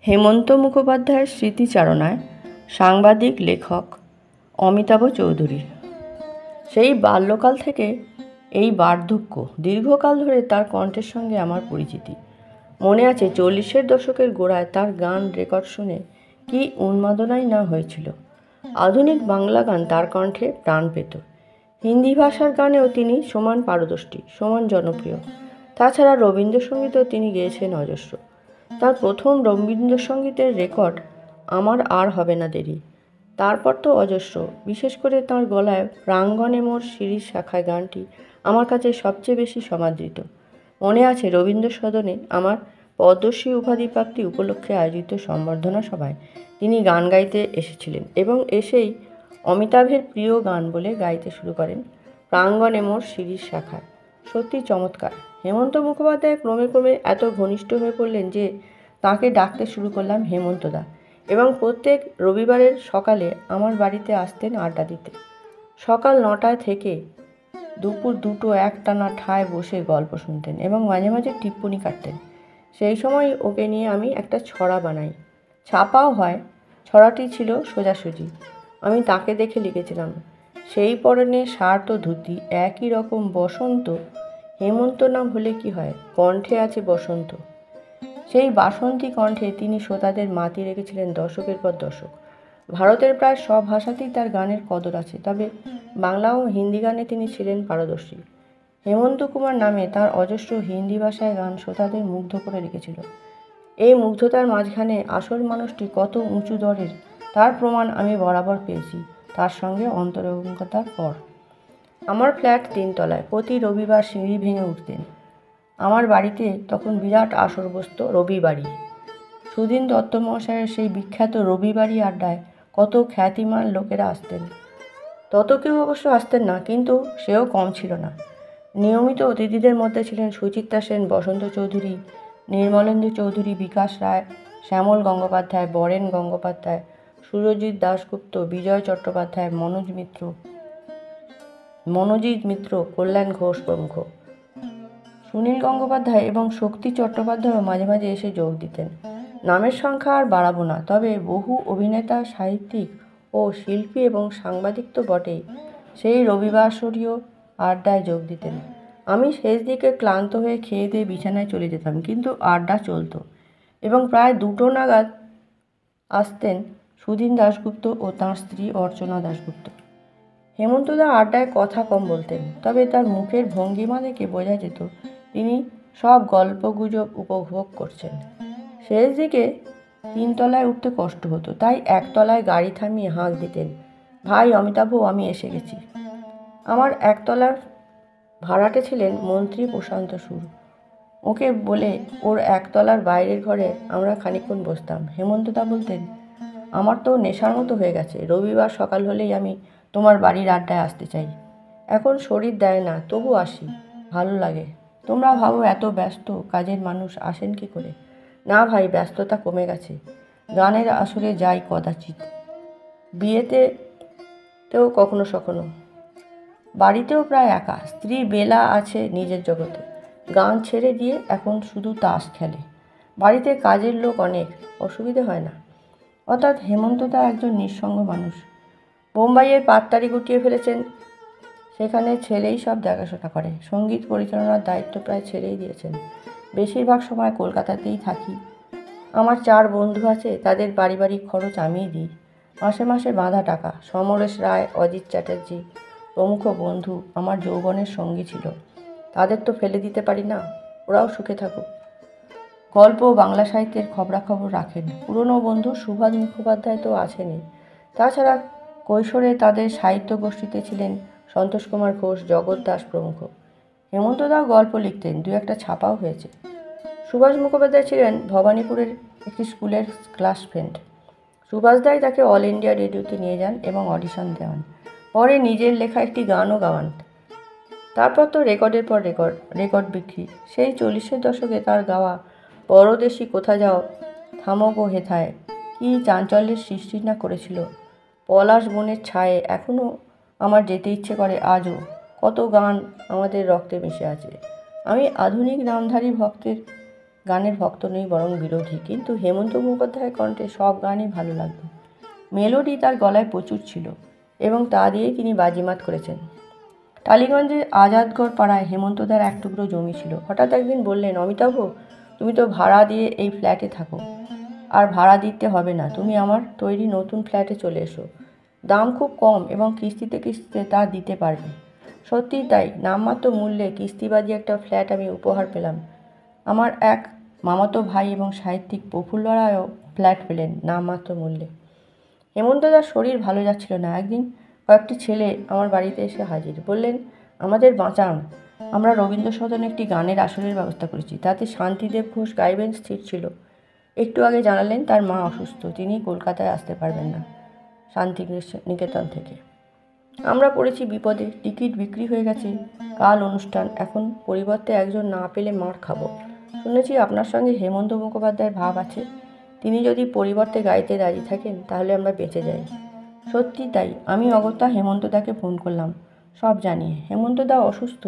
হেমন্ত মুখোপাধ্যায়ের স্মৃতিচারণায় সাংবাদিক লেখক অমিতাভ চৌধুরী। সেই বাল্যকাল থেকে এই বার্ধক্য, দীর্ঘকাল ধরে তার কণ্ঠের সঙ্গে আমার পরিচিতি। মনে আছে 40-এর দশকের গোড়ায় তার গান রেকর্ড শুনে কি উন্মাদনাই না হয়েছিল। আধুনিক বাংলা গান তার কণ্ঠে প্রাণ পেত। হিন্দি ভাষার গানেও তিনি সমান পারদর্শী, সমান জনপ্রিয়। তাছাড়া রবীন্দ্রসঙ্গীতও তিনি গেয়েছেন অজস্র। তার প্রথম রবীন্দ্রসঙ্গীতের রেকর্ড আমার আর হবে না দেরি। তারপর তো অজস্র। বিশেষ করে তাঁর গলায় প্রাঙ্গণে মোর শিরির শাখায় গানটি আমার কাছে সবচেয়ে বেশি সমাদৃত। মনে আছে রবীন্দ্র সদনে আমার পদ্মশ্রী উপাধি প্রাপ্তি উপলক্ষে আয়োজিত সম্বর্ধনা সভায় তিনি গান গাইতে এসেছিলেন এবং এসেই অমিতাভের প্রিয় গান বলে গাইতে শুরু করেন প্রাঙ্গণে মোর শিরির শাখায়। সত্যি চমৎকার। হেমন্ত মুখোপাধ্যায় ক্রমে ক্রমে এত ঘনিষ্ঠ হয়ে পড়লেন যে তাকে ডাকতে শুরু করলাম হেমন্তদা, এবং প্রত্যেক রবিবারের সকালে আমার বাড়িতে আসতেন আড্ডা দিতে। সকাল 9টায় থেকে দুপুর 2টো একটানা ঠায় বসে গল্প শুনতেন এবং মাঝে মাঝে টিপ্পনি কাটতেন। সেই সময় ওকে নিয়ে আমি একটা ছড়া বানাই, ছাপাও হয়। ছড়াটি ছিল সোজাসুজি। আমি তাকে দেখে লিখেছিলাম, সেই পরনে শার্ট ও ধুতি একই রকম বসন্ত, হেমন্ত নাম হলে কি হয়, কণ্ঠে আছে বসন্ত। সেই বাসন্তী কণ্ঠে তিনি শ্রোতাদের মাতিয়ে রেখেছিলেন দশকের পর দশক। ভারতের প্রায় সব ভাষাতেই তার গানের কদর আছে, তবে বাংলা ও হিন্দি গানে তিনি ছিলেন পারদর্শী। হেমন্ত কুমার নামে তার অজস্র হিন্দি ভাষায় গান শ্রোতাদের মুগ্ধ করে রেখেছিল। এই মুগ্ধতার মাঝখানে আসল মানুষটি কত উঁচু দরের তার প্রমাণ আমি বরাবর পেয়েছি তার সঙ্গে অন্তরঙ্গতার পর। আমার ফ্ল্যাট 3 তলায়। প্রতি রবিবার সিঁড়ি ভেঙে উঠতেন। আমার বাড়িতে তখন বিরাট আসর বসত রবিবারই। সুধীন দত্ত মহাশয়ের সেই বিখ্যাত রবিবারই আড্ডায় কত খ্যাতিমান লোকেরা আসতেন। তত কেউ অবশ্য আসতেন না, কিন্তু সেও কম ছিল না। নিয়মিত অতিথিদের মধ্যে ছিলেন সুচিত্রা সেন, বসন্ত চৌধুরী, নির্মলেন্দু চৌধুরী, বিকাশ রায়, শ্যামল গঙ্গোপাধ্যায়, বরেন গঙ্গোপাধ্যায়, সুরজিৎ দাশগুপ্ত, বিজয় চট্টোপাধ্যায়, মনোজিৎ মিত্র, কল্যাণ ঘোষ প্রমুখ। সুনীল গঙ্গোপাধ্যায় এবং শক্তি চট্টোপাধ্যায়ও মাঝে মাঝে এসে যোগ দিতেন। নামের সংখ্যা আর বাড়াবো না, তবে বহু অভিনেতা, সাহিত্যিক ও শিল্পী এবং সাংবাদিক তো বটেই সেই রবিবাসরীয় আড্ডায় যোগ দিতেন। আমি শেষ দিকে ক্লান্ত হয়ে খেয়ে দিয়ে বিছানায় চলে যেতাম, কিন্তু আড্ডা চলতো এবং প্রায় 2টো নাগাদ আসতেন সুধীন দাশগুপ্ত ও তাঁর স্ত্রী অর্চনা দাশগুপ্ত। হেমন্তদা আড্ডায় কথা কম বলতেন, তবে তার মুখের ভঙ্গিমা দেখে বোঝা যেত তিনি সব গল্পগুজব উপভোগ করছেন। শেষ দিকে 3 তলায় উঠতে কষ্ট হতো, তাই 1 তলায় গাড়ি থামিয়ে হাঁক দিতেন, ভাই অমিতাভ, আমি এসে গেছি। আমার 1 তলার ভাড়াটে ছিলেন মন্ত্রী প্রশান্ত সুর। ওকে বলে ওর 1 তলার বাইরের ঘরে আমরা খানিকক্ষণ বসতাম। হেমন্তদা বলতেন, আমার তো নেশার মতো হয়ে গেছে, রবিবার সকাল হলেই আমি তোমার বাড়ির আড্ডায় আসতে চাই। এখন শরীর দেয় না, তবু আসি, ভালো লাগে। তোমরা ভাবো এত ব্যস্ত কাজের মানুষ আসেন কি করে? না ভাই, ব্যস্ততা কমে গেছে। গানের আসরে যাই কদাচিৎ, বিয়েতেও কখনো সখনো। বাড়িতেও প্রায় একা। স্ত্রী বেলা আছে নিজের জগতে, গান ছেড়ে দিয়ে এখন শুধু তাস খেলে। বাড়িতে কাজের লোক অনেক, অসুবিধে হয় না। অর্থাৎ হেমন্তদা একজন নিঃসঙ্গ মানুষ। বোম্বাইয়ের পাততাড়ি গুটিয়ে ফেলেছেন, সেখানে ছেলেই সব দেখাশোনা করে। সঙ্গীত পরিচালনার দায়িত্ব প্রায় ছেড়েই দিয়েছেন। বেশিরভাগ সময় কলকাতাতেই থাকি। আমার 4 বন্ধু আছে, তাদের পারিবারিক খরচ আমিই দিই। মাসে মাসে বাঁধা টাকা। সমরেশ রায়, অজিত চ্যাটার্জি প্রমুখ বন্ধু আমার যৌবনের সঙ্গী ছিল, তাদের তো ফেলে দিতে পারি না, ওরাও সুখে থাকুক। গল্প বাংলা সাহিত্যের খবরাখবর রাখেন পুরনো বন্ধু সুভাষ মুখোপাধ্যায় তো আছেনই। তাছাড়া কৈশোরে তাদের সাহিত্য গোষ্ঠীতে ছিলেন সন্তোষ কুমার ঘোষ, জগৎ দাস প্রমুখ। হেমন্তদাও গল্প লিখতেন, 2-একটা ছাপাও হয়েছে। সুভাষ মুখোপাধ্যায় ছিলেন ভবানীপুরের একটি স্কুলের ক্লাস ফ্রেন্ড। সুভাষদাই তাকে অল ইন্ডিয়া রেডিওতে নিয়ে যান এবং অডিশন দেওয়ান। পরে নিজের লেখা একটি গানও গাওয়ান। তারপর তো রেকর্ডের পর রেকর্ড বিক্রি। সেই 40-এর দশকে তার গাওয়া পরদেশি কোথা যাও, থামো গো হেথায় কী চাঞ্চল্যের সৃষ্টি না করেছিল। পলাশ বনের ছায়ে এখনও আমার যেতে ইচ্ছে করে, আজও কত গান আমাদের রক্তে মিশে আছে। আমি আধুনিক নামধারী ভক্তের গানের ভক্ত নই, বরং বিরোধী, কিন্তু হেমন্ত মুখোপাধ্যায়ের কণ্ঠে সব গানই ভালো লাগতো। মেলোডি তার গলায় প্রচুর ছিল এবং তা দিয়েই তিনি বাজিমাত করেছেন। টালিগঞ্জে আজাদগড় পাড়ায় হেমন্তদার এক টুকরো জমি ছিল। হঠাৎ একদিন বললেন, অমিতাভ, তুমি তো ভাড়া দিয়ে এই ফ্ল্যাটে থাকো, আর ভাড়া দিতে হবে না, তুমি আমার তৈরি নতুন ফ্ল্যাটে চলে এসো। দাম খুব কম এবং কিস্তিতে কিস্তিতে তা দিতে পারবে। সত্যিই তাই, নামমাত্র মূল্যে কিস্তিবাদী একটা ফ্ল্যাট আমি উপহার পেলাম। আমার এক মামাতো ভাই এবং সাহিত্যিক প্রফুল্ল রায়ও ফ্ল্যাট পেলেন নামমাত্র মূল্যে। হেমন্তদার শরীর ভালো যাচ্ছিল না। একদিন কয়েকটি ছেলে আমার বাড়িতে এসে হাজির। বললেন, আমাদের বাঁচান, আমরা রবীন্দ্র সদনে একটি গানের আসরের ব্যবস্থা করেছি, তাতে শান্তিদেব ঘোষ গাইবেন স্থির ছিল। একটু আগে জানালেন তার মা অসুস্থ, তিনি কলকাতায় আসতে পারবেন না শান্তিনিকেতন থেকে। আমরা পড়েছি বিপদে, টিকিট বিক্রি হয়ে গেছে, কাল অনুষ্ঠান, এখন পরিবর্তে একজন না পেলে মার খাবো। শুনেছি আপনার সঙ্গে হেমন্ত মুখোপাধ্যায়ের ভাব আছে, তিনি যদি পরিবর্তে গাইতে রাজি থাকেন তাহলে আমরা বেঁচে যাই। সত্যি তাই, আমি অগত্যা হেমন্তদাকে ফোন করলাম সব জানিয়ে। হেমন্তদা অসুস্থ,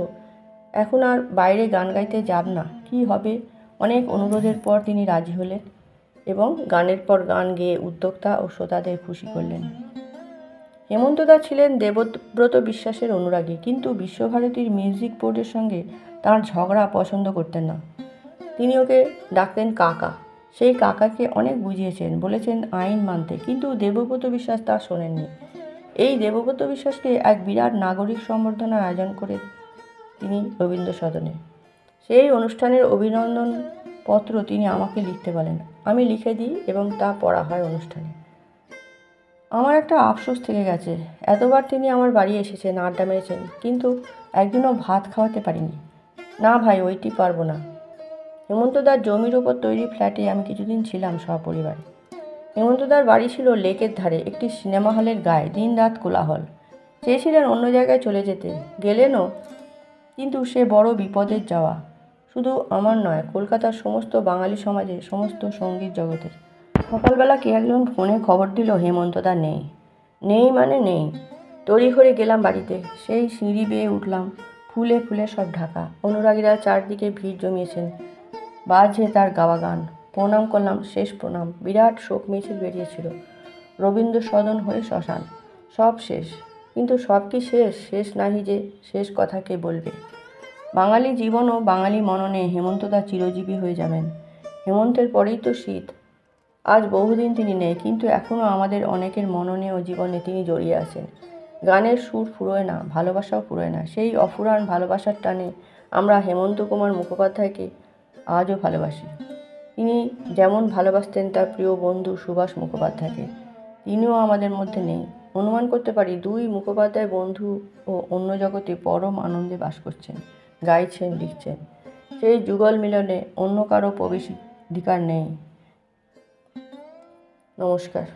এখন আর বাইরে গান গাইতে যাব না, কি হবে। অনেক অনুরোধের পর তিনি রাজি হলেন এবং গানের পর গান গেয়ে উদ্যোক্তা ও শ্রোতাদের খুশি করলেন। হেমন্তদা ছিলেন দেবব্রত বিশ্বাসের অনুরাগী, কিন্তু বিশ্বভারতীর মিউজিক বোর্ডের সঙ্গে তাঁর ঝগড়া পছন্দ করতেন না। তিনি ওকে ডাকতেন কাকা। সেই কাকাকে অনেক বুঝিয়েছেন, বলেছেন আইন মানতে, কিন্তু দেবব্রত বিশ্বাস তা শোনেননি। এই দেবব্রত বিশ্বাসকে এক বিরাট নাগরিক সম্বর্ধনার আয়োজন করে তিনি রবীন্দ্র সদনে। সেই অনুষ্ঠানের অভিনন্দন পত্র তিনি আমাকে লিখতে বলেন, আমি লিখে দিই এবং তা পড়া হয় অনুষ্ঠানে। আমার একটা আফসোস থেকে গেছে, এতবার তিনি আমার বাড়ি এসেছেন, আড্ডা মেরেছেন, কিন্তু একদিনও ভাত খাওয়াতে পারিনি। না ভাই, ওইটি পারবো না। হেমন্তদার জমির ওপর তৈরি ফ্ল্যাটে আমি কিছুদিন ছিলাম সপরিবারে। হেমন্তদার বাড়ি ছিল লেকের ধারে একটি সিনেমা হলের গায়ে, দিন রাত কোলাহল। চেয়েছিলেন অন্য জায়গায় চলে যেতে, গেলেনও, কিন্তু সে বড় বিপদের যাওয়া, শুধু আমার নয়, কলকাতার সমস্ত বাঙালি সমাজের, সমস্ত সঙ্গীত জগতের। সকালবেলা কে একজন ফোনে খবর দিল হেমন্তদা নেই। নেই মানে নেই। তড়িঘড়ি গেলাম বাড়িতে, সেই সিঁড়ি বেয়ে উঠলাম, ফুলে ফুলে সব ঢাকা। অনুরাগীরা চারদিকে ভিড় জমিয়েছেন, বাজছে তার গাওয়া গান। প্রণাম করলাম, শেষ প্রণাম। বিরাট শোক মিছিল বেরিয়েছিল, রবীন্দ্র সদন হয়ে শ্মশান। সব শেষ, কিন্তু সব কি শেষ? শেষ নাহি যে, শেষ কথা কে বলবে? বাঙালি জীবন ও বাঙালি মননে হেমন্তদা চিরজীবী হয়ে যাবেন। হেমন্তের পরেই তো শীত। আজ বহুদিন তিনি নেই, কিন্তু এখনও আমাদের অনেকের মননে ও জীবনে তিনি জড়িয়ে আছেন। গানের সুর ফুরোয় না, ভালোবাসাও ফুরোয় না। সেই অফুরান ভালোবাসার টানে আমরা হেমন্ত কুমার মুখোপাধ্যায়কে আজও ভালোবাসি। তিনি যেমন ভালোবাসতেন তার প্রিয় বন্ধু সুভাষ মুখোপাধ্যায়কে, তিনিও আমাদের মধ্যে নেই। অনুমান করতে পারি দুই মুখোপাধ্যায় বন্ধু ও অন্য জগতে পরম আনন্দে বাস করছেন, গাইছেন, লিখছেন। সেই যুগল মিলনে অন্য কারো প্রবেশাধিকার নেই। নমস্কার।